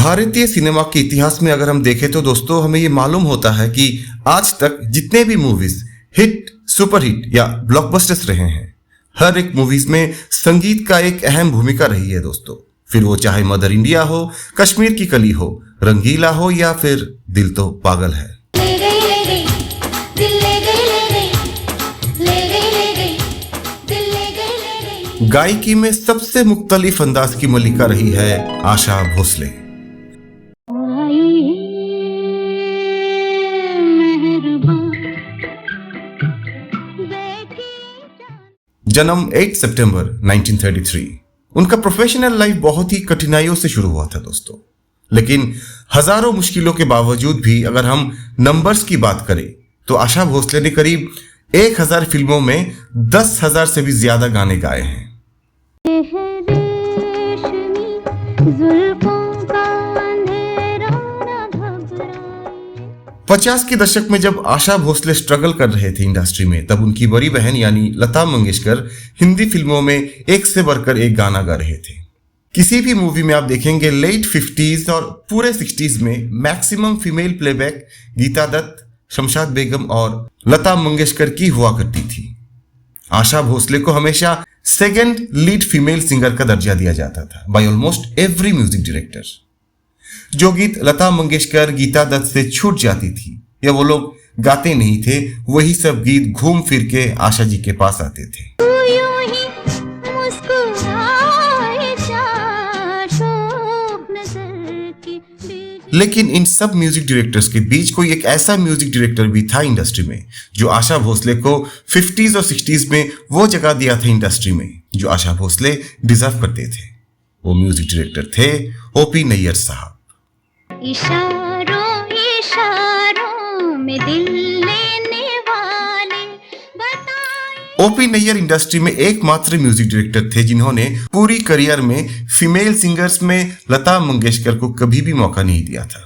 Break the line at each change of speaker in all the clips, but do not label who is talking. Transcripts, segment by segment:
भारतीय सिनेमा के इतिहास में अगर हम देखें तो दोस्तों हमें ये मालूम होता है कि आज तक जितने भी मूवीज हिट, सुपरहिट या ब्लॉकबस्टर्स रहे हैं, हर एक मूवीज में संगीत का एक अहम भूमिका रही है दोस्तों। फिर वो चाहे मदर इंडिया हो, कश्मीर की कली हो, रंगीला हो या फिर दिल तो पागल है। गायकी में सबसे मुख्तलिफ अंदाज की मलिका रही है आशा भोसले। जन्म 8 सितंबर 1933। उनका प्रोफेशनल लाइफ बहुत ही कठिनाइयों से शुरू हुआ था दोस्तों, लेकिन हजारों मुश्किलों के बावजूद भी अगर हम नंबर्स की बात करें तो आशा भोसले ने करीब 1000 फिल्मों में 10,000 से भी ज्यादा गाने गाए हैं। 50 के दशक में जब आशा भोसले स्ट्रगल कर रहे थे इंडस्ट्री में, तब उनकी बड़ी बहन यानी लता मंगेशकर हिंदी फिल्मों में एक से बढ़कर एक गाना गा रहे थे। किसी भी मूवी में आप देखेंगे लेट 50s और पूरे 60s में maximum female playback Geeta Dutt, Shamshad Begum और लता मंगेशकर की हुआ करती थी। आशा भोसले को हमेशा सेकंड लीड फीमेल सिंगर का दर्जा दिया जाता था by almost every music director. जो गीत लता मंगेशकर, गीता दत्त से छूट जाती थी या वो लोग गाते नहीं थे, वही सब गीत घूम फिर के आशा जी के पास आते थे। लेकिन इन सब म्यूजिक डायरेक्टर्स के बीच कोई एक ऐसा म्यूजिक डायरेक्टर भी था इंडस्ट्री में जो आशा भोसले को 50s और 60s में वो जगह दिया था इंडस्ट्री में जो आशा भोसले डिजर्व करते थे। वो म्यूजिक डायरेक्टर थे ओपी नैयर साहब।
इशारों इशारों में दिल लेने वाले बताए।
ओपी नैयर इंडस्ट्री में एकमात्र म्यूजिक डायरेक्टर थे जिन्होंने पूरी करियर में फीमेल सिंगर्स में लता मंगेशकर को कभी भी मौका नहीं दिया था।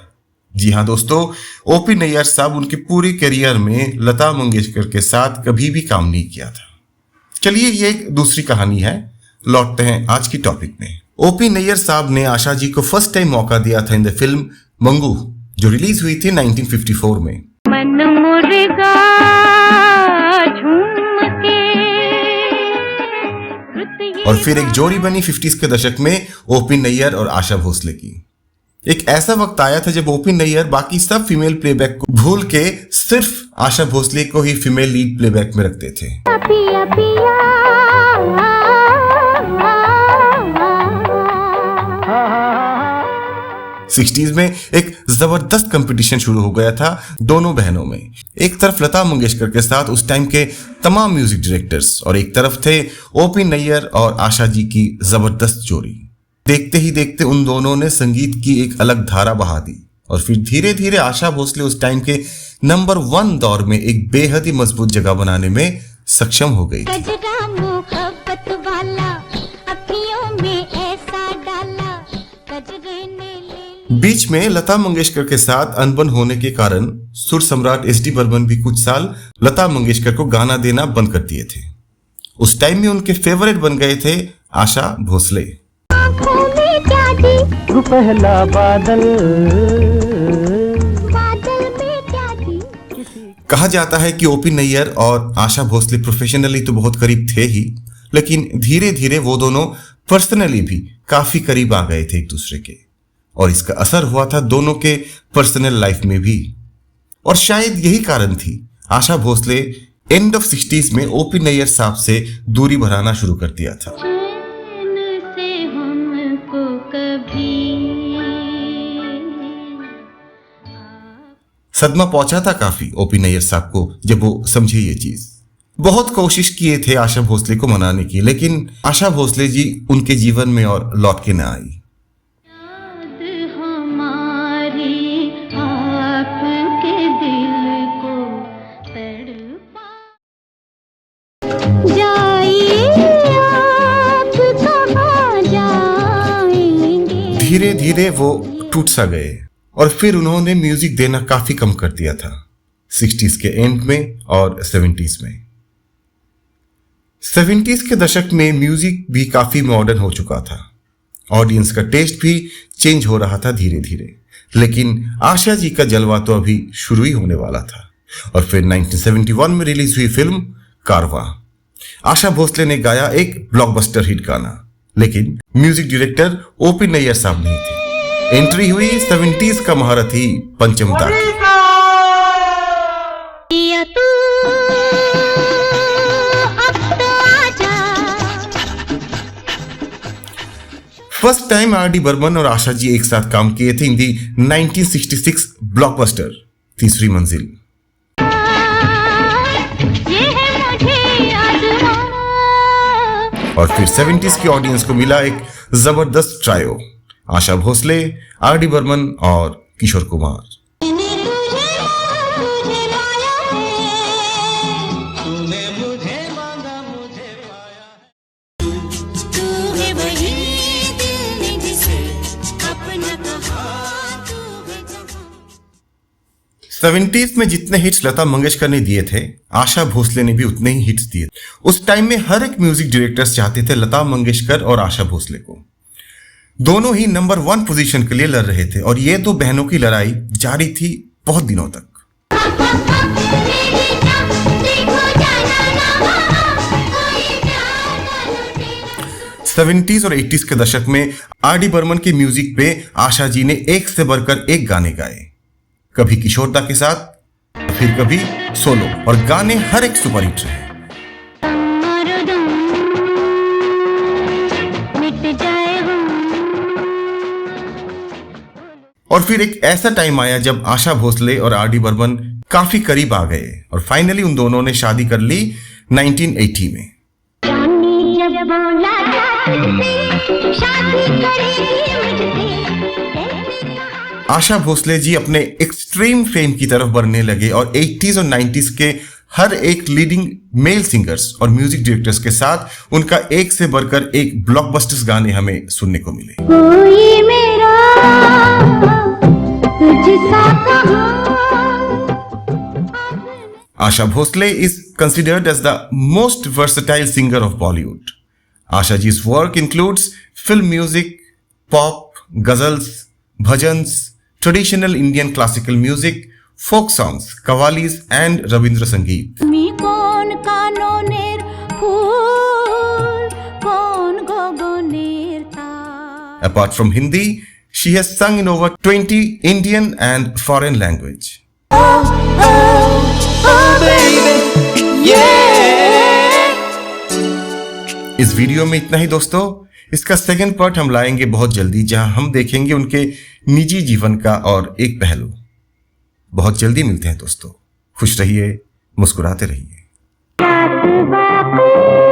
जी हाँ दोस्तों, ओपी नैयर साहब उनके पूरी करियर में लता मंगेशकर के साथ कभी भी काम नहीं किया था। चलिए ये एक दूसरी कहानी है, लौटते हैं आज की टॉपिक में। ओपी नैयर साहब ने आशा जी को फर्स्ट टाइम मौका दिया था इन द फिल्म मंगू, जो रिलीज हुई थी 1954 में।
मन मुर्गा झूम के
और फिर एक जोड़ी बनी 50s के दशक में ओपी नैयर और आशा भोसले की। एक ऐसा वक्त आया था जब ओपी नैयर बाकी सब फीमेल प्लेबैक को भूल के सिर्फ आशा भोसले को ही फीमेल लीड प्लेबैक में रखते थे।
पिया पिया
60s में एक जबरदस्त कंपटीशन शुरू हो गया था दोनों बहनों में। एक तरफ लता मंगेशकर के साथ उस टाइम के तमाम म्यूजिक डायरेक्टर्स और एक तरफ थे ओपी नैयर और आशा जी की जबरदस्त जोड़ी। देखते ही देखते उन दोनों ने संगीत की एक अलग धारा बहा दी और फिर धीरे धीरे आशा भोसले उस टाइम के नंबर 1 दौर में एक बेहद ही मजबूत जगह बनाने में सक्षम हो गई थी। बीच में लता मंगेशकर के साथ अनबन होने के कारण सुर सम्राट एस डी बर्मन भी कुछ साल लता मंगेशकर को गाना देना बंद कर दिए थे। उस टाइम में उनके फेवरेट बन गए थे आशा भोसले।
पहला बादल
कहा जाता है कि ओपी नैयर और आशा भोसले प्रोफेशनली तो बहुत करीब थे ही, लेकिन धीरे धीरे वो दोनों पर्सनली भी काफी करीब आ गए थे एक दूसरे के, और इसका असर हुआ था दोनों के पर्सनल लाइफ में भी। और शायद यही कारण थी Asha Bhosle end of 60s में ओपी नैयर साहब से दूरी बढ़ाना शुरू कर दिया था। सदमा पहुंचा था काफी ओपी नैयर साहब को जब वो समझे ये चीज। बहुत कोशिश किए थे आशा भोसले को मनाने की, लेकिन आशा भोसले जी उनके जीवन में और लौट के न आई। धीरे धीरे वो टूट सा गए और फिर उन्होंने म्यूजिक देना काफी कम कर दिया था 60s के एंड में और 70s में। 70s के दशक में म्यूजिक भी काफी मॉडर्न हो चुका था ऑडियंस का टेस्ट भी चेंज हो रहा था धीरे धीरे। लेकिन आशा जी का जलवा तो अभी शुरू ही होने वाला था। और फिर 1971 में रिलीज हुई फिल्म कारवां। आशा भोसले ने गाया एक ब्लॉकबस्टर हिट गाना, लेकिन म्यूजिक डायरेक्टर ओपी नैयर साहब नहीं थे। एंट्री हुई 70s का महारथी पंचम दा की।
पिया तू अब तो आजा।
First time R D Burman और आशा जी एक साथ काम किए थे इन दी 1966 ब्लॉकबस्टर तीसरी मंजिल।
ये है मुझे आजमा।
और फिर 70s की ऑडियंस को मिला एक जबरदस्त trio, Asha Bhosle, are D Burman और किशोर कुमार।
तू है वही दिल ने जिसे अपना कहा, तू है जहां।
70s में जितने हिट्स लता मंगेशकर ने दिए थे, आशा भोसले ने भी उतने ही हिट्स दिए। उस टाइम में हर एक म्यूजिक डायरेक्टर्स चाहते थे लता मंगेशकर और आशा भोसले को। दोनों ही नंबर 1 पोजीशन के लिए लड़ रहे थे और ये दो बहनों की लड़ाई जारी थी बहुत दिनों तक। 70s और 80s के दशक में आर डी बर्मन के म्यूजिक पे आशा जी ने एक से बढ़कर एक गाने गाए, कभी किशोर दा के साथ, फिर कभी सोलो, और गाने हर एक सुपरहिट रहे।
मिट जाए वो।
और फिर एक ऐसा टाइम आया जब आशा भोसले और आर डी बर्मन काफी करीब आ गए और फाइनली उन दोनों ने शादी कर ली 1980 में।
रानी जब बोला था तुझसे, शादी करेगी मुझसे।
आशा भोसले जी अपने एक्सट्रीम फेम की तरफ बढ़ने लगे और 80s और 90s के हर एक लीडिंग मेल सिंगर्स और म्यूजिक डायरेक्टर्स के साथ उनका एक से बढ़कर एक ब्लॉकबस्टर्स गाने हमें सुनने को मिले।
कोई मेरा तुझसा कहाँ।
Asha Bhosle is considered as the most versatile singer of Bollywood. Asha ji's work includes film music, pop, ghazals, bhajans, traditional Indian classical music, folk songs, qawwalis and Rabindra Sangeet.
मी कोन कानोनेर फूल, कोन गगनेर तार।
Apart from Hindi, she has sung in over 20 Indian and foreign language. इस video में इतना ही दोस्तों। इसका second part हम लाएंगे बहुत जल्दी, जहां हम देखेंगे उनके निजी जीवन का और एक पहलू। बहुत जल्दी मिलते हैं दोस्तों। खुश रहिए, मुस्कुराते रहिए।
रात बाकी